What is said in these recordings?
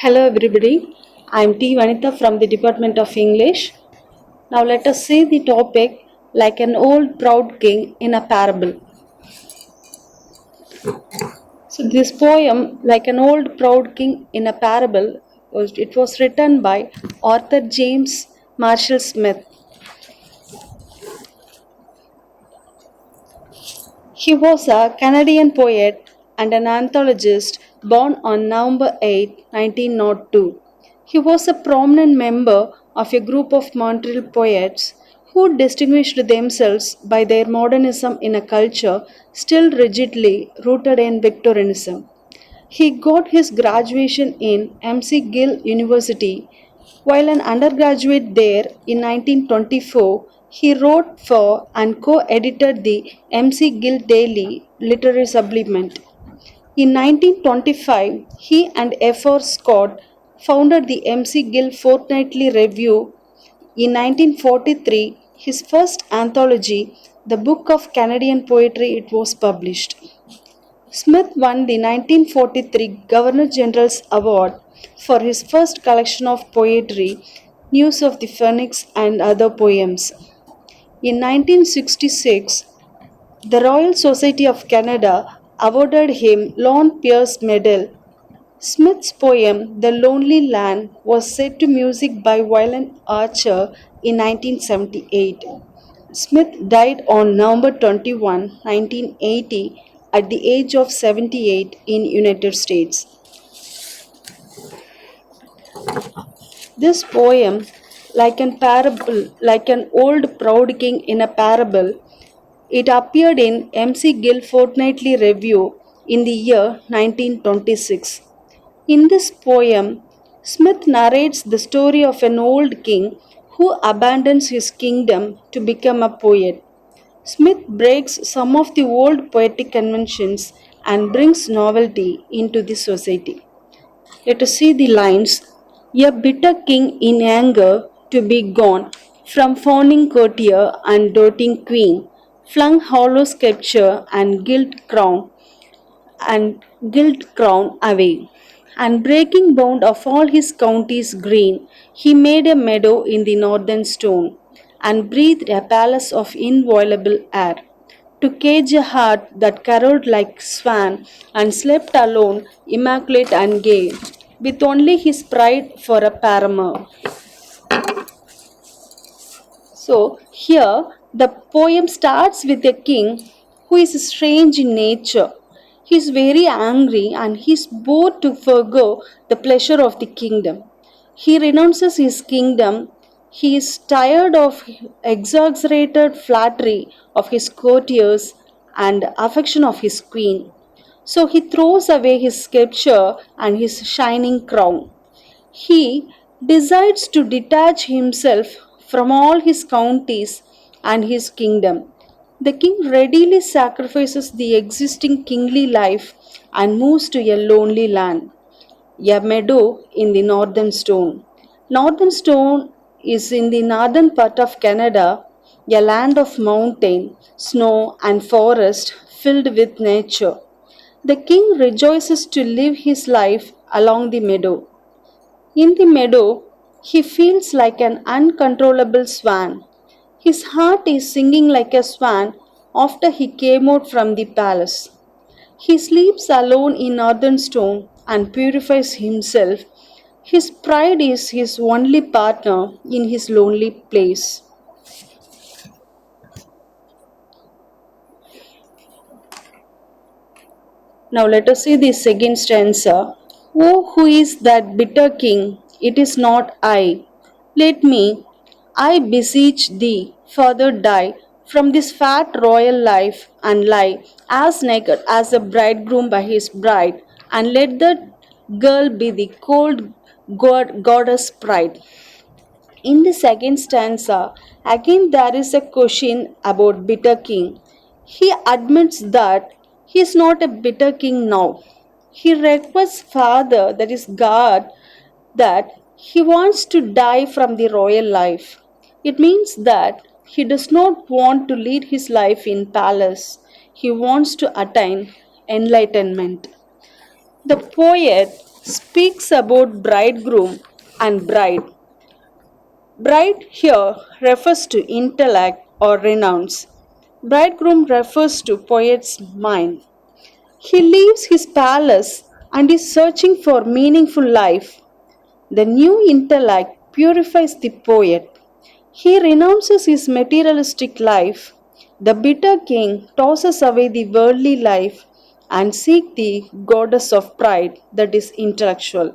Hello everybody, I am T. Vanitha from the Department of English. Now let us see the topic like an old proud king in a parable. So this poem, like an old proud king in a parable, was written by Arthur James Marshall Smith. He was a Canadian poet and an anthologist born on November 8, 1902. He was a prominent member of a group of Montreal poets who distinguished themselves by their modernism in a culture still rigidly rooted in Victorianism. He got his graduation in MC Gill University. While an undergraduate there in 1924, he wrote for and co edited the MC Gill Daily Literary Supplement. In 1925, he and F.R. Scott founded the MC Gill Fortnightly Review. In 1943, his first anthology, The Book of Canadian Poetry, it was published. Smith won the 1943 Governor General's Award for his first collection of poetry, News of the Phoenix and Other Poems. In 1966, the Royal Society of Canada awarded him Lon Pierce Medal. Smith's poem The Lonely Land was set to music by Violent Archer in 1978. Smith died on November 21, 1980 at the age of 78 in United States. This poem, like an old proud king in a parable, it appeared in MC Gill Fortnightly Review in the year 1926. In this poem, Smith narrates the story of an old king who abandons his kingdom to become a poet. Smith breaks some of the old poetic conventions and brings novelty into the society. Let us see the lines. A bitter king in anger to be gone, from fawning courtier and doting queen, flung hollow sceptre and gilt crown away. And breaking bound of all his counties green, he made a meadow in the northern stone, and breathed a palace of inviolable air, to cage a heart that caroled like swan, and slept alone, immaculate and gay, with only his pride for a paramour. So here the poem starts with a king who is strange in nature. He is very angry and he is bored to forego the pleasure of the kingdom. He renounces his kingdom. He is tired of exaggerated flattery of his courtiers and affection of his queen. So he throws away his sceptre and his shining crown. He decides to detach himself from all his counties and his kingdom. The king readily sacrifices the existing kingly life and moves to a lonely land, a meadow in the northern stone. Northern stone is in the northern part of Canada, a land of mountain, snow, and forest filled with nature. The king rejoices to live his life along the meadow. In the meadow, he feels like an uncontrollable swan. His heart is singing like a swan after he came out from the palace. He sleeps alone in northern stone and purifies himself. His pride is his only partner in his lonely place. Now let us see the second stanza. Oh, who is that bitter king? It is not I. Let me, I beseech thee, further die from this fat royal life and lie as naked as a bridegroom by his bride, and let the girl be the cold goddess pride. In the second stanza, again there is a question about bitter king. He admits that he is not a bitter king now. He requests Father, that is God, that he wants to die from the royal life. It means that he does not want to lead his life in palace. He wants to attain enlightenment. The poet speaks about bridegroom and bride. Bride here refers to intellect or renounce. Bridegroom refers to poet's mind. He leaves his palace and is searching for meaningful life. The new intellect purifies the poet. He renounces his materialistic life. The bitter king tosses away the worldly life and seeks the goddess of pride, that is intellectual.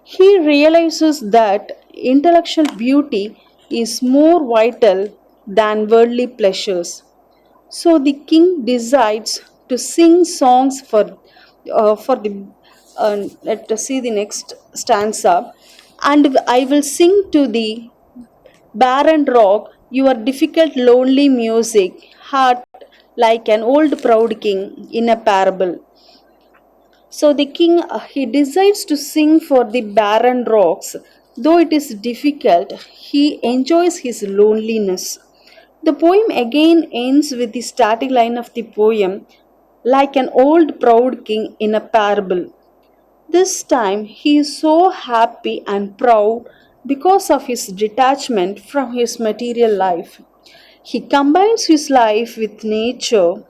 He realizes that intellectual beauty is more vital than worldly pleasures. So the king decides to sing songs for the let us see the next stanza. And I will sing to the barren rock your difficult lonely music, heart like an old proud king in a parable. So the king he decides to sing for the barren rocks. Though it is difficult, he enjoys his loneliness. The poem again ends with the static line of the poem, like an old proud king in a parable. This time he is so happy and proud because of his detachment from his material life. He combines his life with nature.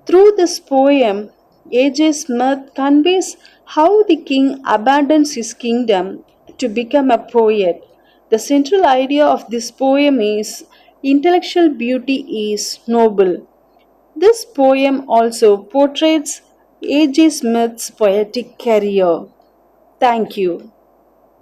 Through this poem, A.J. Smith conveys how the king abandons his kingdom to become a poet. The central idea of this poem is intellectual beauty is noble. This poem also portrays A.J. Smith's poetic career. Thank you.